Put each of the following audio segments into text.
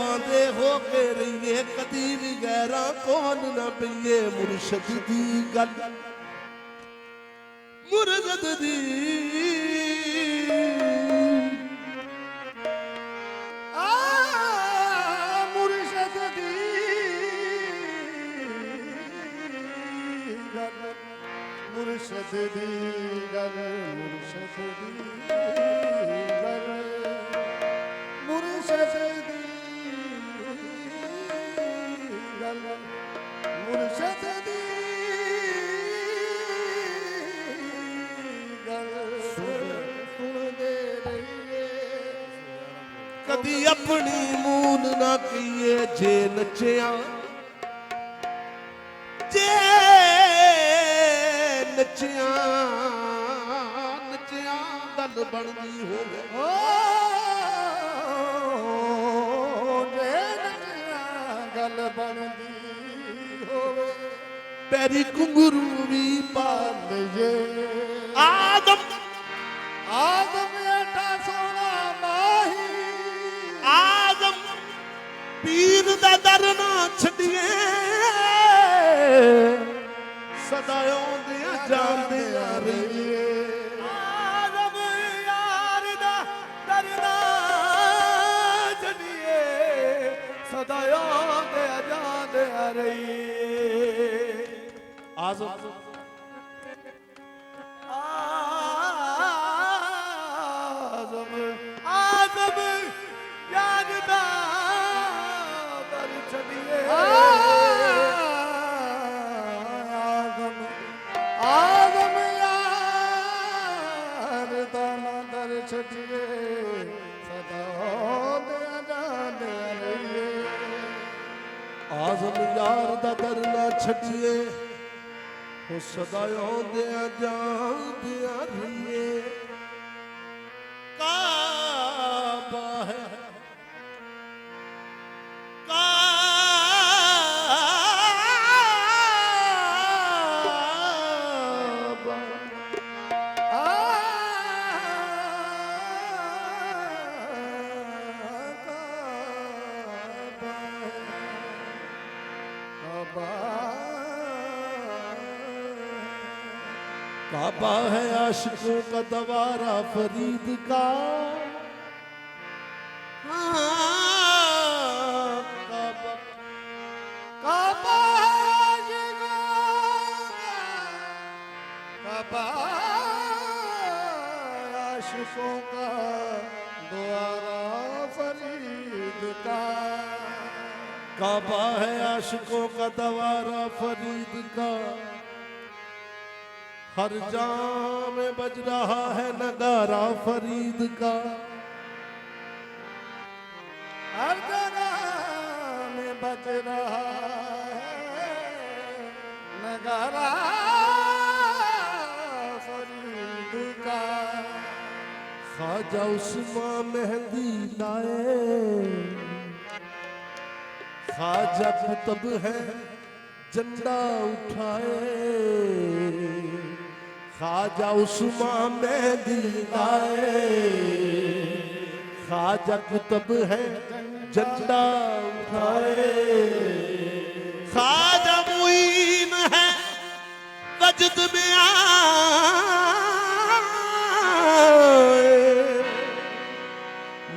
बांधे हो के रहिए कदी भी गैरा कौन न पईए मुर्शद दी गल मुर्शद दी मुर्शद दी गल मुर्शद दी गल मुर्शद दी गल मुर्शद दी गल मुर्शद दी गल सुन दे रहिए कदी अपनी मूल ना किए जे नचिया जे नचिया नचिया गल बनदी होवे जे नचिया गल बनदी होवे पैरी घुंघरू भी पाल ये आदम आदम एटा सोना माही आदम पीर दा दर ना छड़िए सदा आउंदे जांदे रहिए आदम यार दा दर ना छड़िए सदा आउंदे जांदे रहिए आदम आदम आदम यार दा दर छड़िए आदम आदम यार दा दर छड़िए सदा दे जाने रहिए आजम यार दा दर ना छड़िए हो सदा आउंदे जांदे रहिए काबा है काबा काबा है आशिकों का दवारा फरीद का काबा काबा काबा आशिकों का द्वारा फरीद का काबा है आशिकों का दवारा फरीद का हर जाम में बज रहा है नगारा फरीद का हर जगह में बज रहा है नगारा फरीद का ख्वाजा उस्मान मेहंदी लाए ख्वाजा कुतुब है झंडा उठाए ख्वाजा उस्मान मेहंदी लाए ख्वाजा कुतुब है झंडा उठाए ख्वाजा मुईन है वजद में आए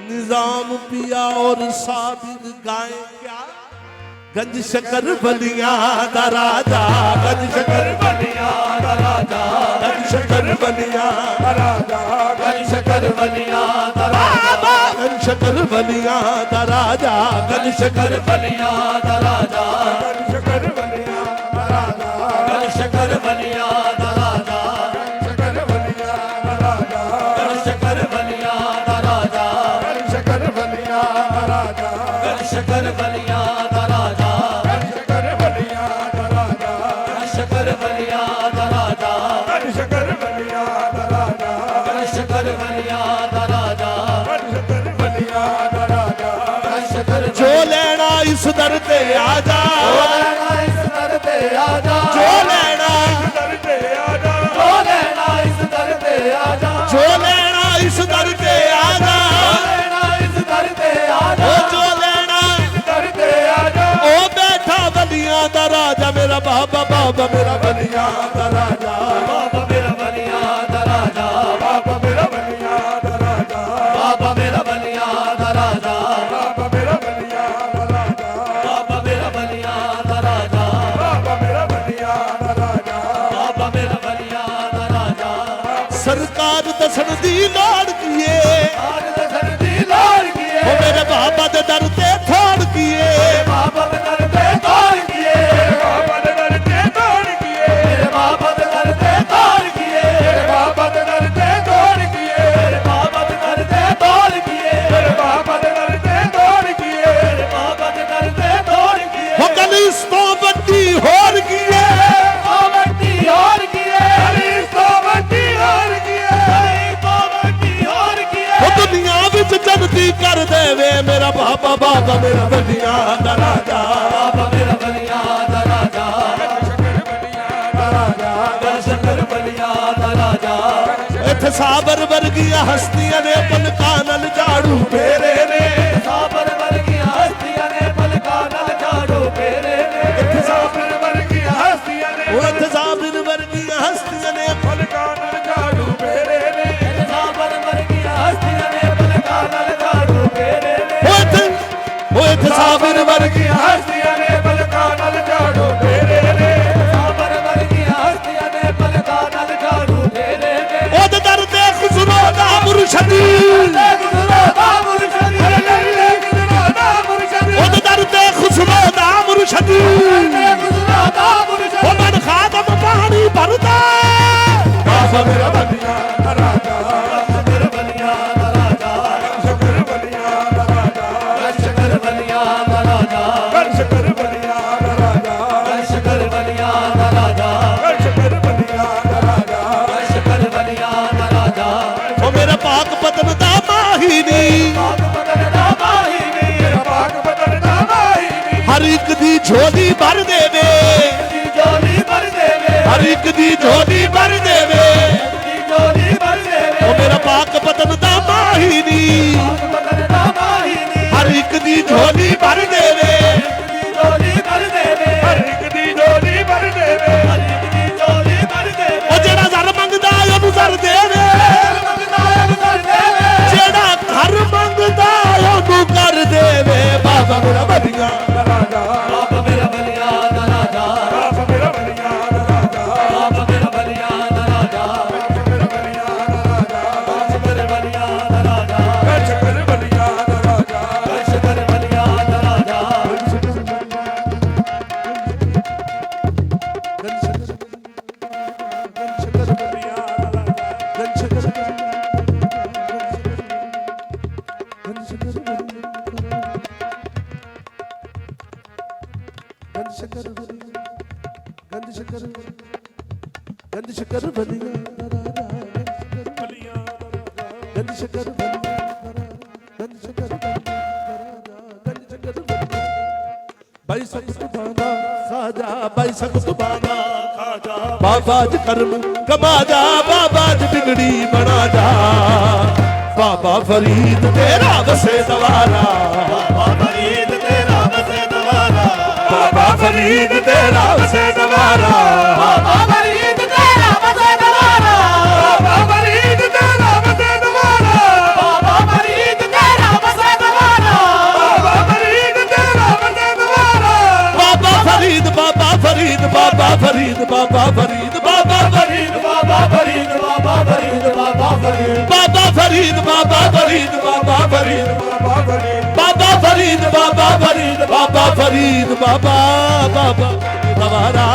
निजाम पिया और साबिर गाए क्या गंज शकर बलिया दा राजा गंज शकर बलिया दा राजा गंज शकर बलिया दा राजा गंज शकर बलिया दा राजा गंज शकर बलिया दा राजा गंज शकर बलिया दा राजा गंज शकर बलिया दा राजा गंज शकर बलिया दा राजा गंज शकर बलिया दा राजा गंज शकर बलिया दा राजा गंज शकर बलिया दा राजा गंज शकर बलिया दा राजा गंज शकर बलिया दा राजा गंज शकर बलिया दा राजा गंज शकर बलिया दा राजा गंज शकर बलिया दा राजा गंज शकर जो लेना इस दर पे आजा जो लेना इस दर पे आजा जो लेना इस दर पे आजा जो लेना इस दर पे आजा जो लेना इस दर पे आजा जो लेना इस दर पे आजा जो लेना मेरा बाबा बाबा मेरा बलिया दा राजा बाबा मेरा बलिया दा राजा बाबा मेरा बलिया दा राजा बाबा मेरा बलिया दा राजा बाबा मेरा बलिया दा राजा बाबा मेरा बलिया दा राजा बाबा मेरा बलिया दा राजा बाबा मेरा बलिया दा राजा सरकार दसन दी लाड़ कीए आज दसन दी लाड़ कीए ओ मेरे बाबा दे दर ते थाड़ कीए बाबा दे दर ते ताड़ कीए बाबा दे दर ते थाड़ कीए मेरे बाबा दे दर ते ताड़ कीए बाबा दे दर ते थाड़ कीए मेरे बाबा दे दर ते ताड़ कीए मेरे बाबा दे दर ते थाड़ कीए मेरे बाबा दे दर ते ताड़ कीए हो कल इस तो बड़ी होर कीए बावटी और कीए कल इस तो बड़ी होर कीए बावटी और कीए ओ दुनिया विच जनती कर देवे मेरा बाबा बाबा मेरा बलिया दा राजा बाबा मेरा बलिया दा राजा दा राजा शंकर बलिया दा राजा इत्थे साबर वर्गियां हस्तियां ने पलकां नाल झाड़ू फेरे ने साबर वर्गियां हस्तियां ने पलकां नाल झाड़ू फेरे ने इत्थे साबर वर्गियां हस्तियां ने ओ इत्थे साबर वर्गियां हस्तियां ने पलकां नाल झाड़ू फेरे ने साबर वर्गियां हस्तियां ने पलकां नाल झाड़ू फेरे ने ओ इत्थे साबर वर्गियां हस्तियां ने पलकां नाल झाड़ू फेरे ने साबर वर्गियां हस्तियां ने पलकां नाल झाड़ू फेरे ने ओद दर ते खुसरो दा मुर्शदी गुजरो दा मुर्शदी ओद दर ते खुसरो दा मुर्शदी गुजरो दा मुर्शदी ओ मन खादम पानी भरदा बाबा मेरा बलिया दा राजा शंकर बलिया दा राजा शंकर बलिया दा राजा शंकर बलिया दा राजा शंकर बलिया दा राजा शंकर बलिया दा राजा शंकर बलिया दा राजा शंकर बलिया दा राजा ओ मेरा पाक पतन दा माही नी बाग बदन दा माहिनी मेरा पाक पतन दा माही नी हर एक दी झोली भर देवे दी जोली भर देवे हर एक दी झोली भर देवे दी जोली भर देवे ओ मेरा पाक पतन दा माही नी बाग बदन दा माहिनी हर एक दी झोली भर देवे दी जोली भर देवे हर एक दी झोली भर देवे दी जोली भर देवे ओ जेड़ा zar मंगदा ओनु zar देवे मंगदायक कर देवे जेड़ा घर मंगदा ओनु कर देवे बाबा मेरा बलिया दा राजा बाबा मेरा बलिया दा राजा बाबा मेरा बलिया दा राजा बाबा मेरा बलिया दा राजा मेरा बलिया दा राजा शंकर बलिया दा राजा शंकर बलिया दा राजा शंकर बलिया दा राजा भाई सख्त बाना खाजा भाई सख्त बाना खाजा बाबा ज कर्म कमा जा बाबा ज बिगड़ी बना जा बाबा फरीद तेरा बसे दवारा बाबा फरीद तेरा बसे दवारा बाबा फरीद तेरा बसे दवारा बाबा फरीद तेरा बसे दवारा बाबा फरीद तेरा बसे दवारा बाबा फरीद तेरा बसे दवारा बाबा फरीद तेरा बसे दवारा बाबा फरीद बाबा फरीद बाबा फरीद बाबा फरीद बाबा फरीद बाबा फरीद बाबा फरीद बाबा फरीद बाबा फरीद बाबा फरीद बाबा फरीद बाबा फरीद बाबा फरीद बाबा फरीद बाबा बाबा दवारा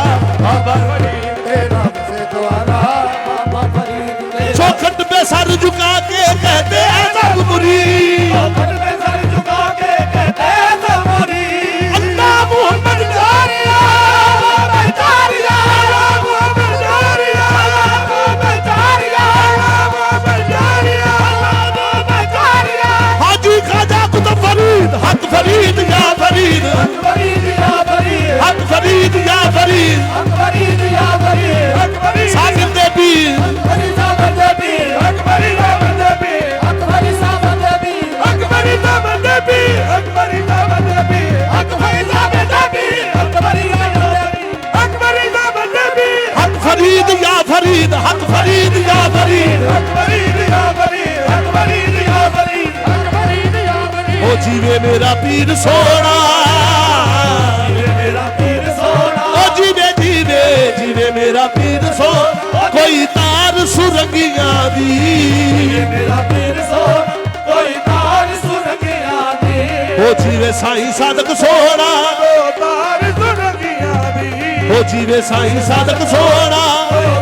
बाबा फरीद तेरा बसे दवारा बाबा फरीद तेरा चौखट पे सर झुका के कहते हैं सब मुरीद चौखट पे सर झुका के कहते हैं सब मुरीद अल्लाह मोहम्मद जारिया बेचारिया मोहम्मद जारिया बेचारिया बेचारिया बेचारिया हाजी खाजा कुतुब फरीद हक फरीद या फरीद फरीद या फरीद हक फरीद या फरीद फरीद या फरीद साकिब दे पीर फरीद साहब दे पीर हक फरीद दे पीर फरीद साहब दे पीर ਮੇਰਾ ਪੀਰ ਸੋਹਣਾ ਜੀਵੇ ਮੇਰਾ ਪੀਰ ਸੋਹਣਾ ਓ ਜੀਵੇ ਜੀਵੇ ਜੀਵੇ ਮੇਰਾ ਪੀਰ ਸੋਹਣਾ ਕੋਈ ਤਾਰ ਸੁਰੰਗੀਆਂ ਦੀ ਜੀਵੇ ਮੇਰਾ ਪੀਰ ਸੋਹਣਾ ਕੋਈ ਤਾਰ ਸੁਰੰਗੀਆਂ ਦੀ ਓ ਜੀਵੇ ਸਾਈਂ ਸਾਧਕ ਸੋਹਣਾ ਤਾਰ ਸੁਰੰਗੀਆਂ ਦੀ ਓ ਜੀਵੇ ਸਾਈਂ ਸਾਧਕ ਸੋਹਣਾ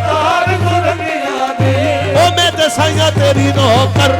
ਤਾਰ ਸੁਰੰਗੀਆਂ ਦੀ ਓ ਮੈਂ ਤੇ ਸਾਈਆਂ ਤੇਰੀ ਨੌਕਰ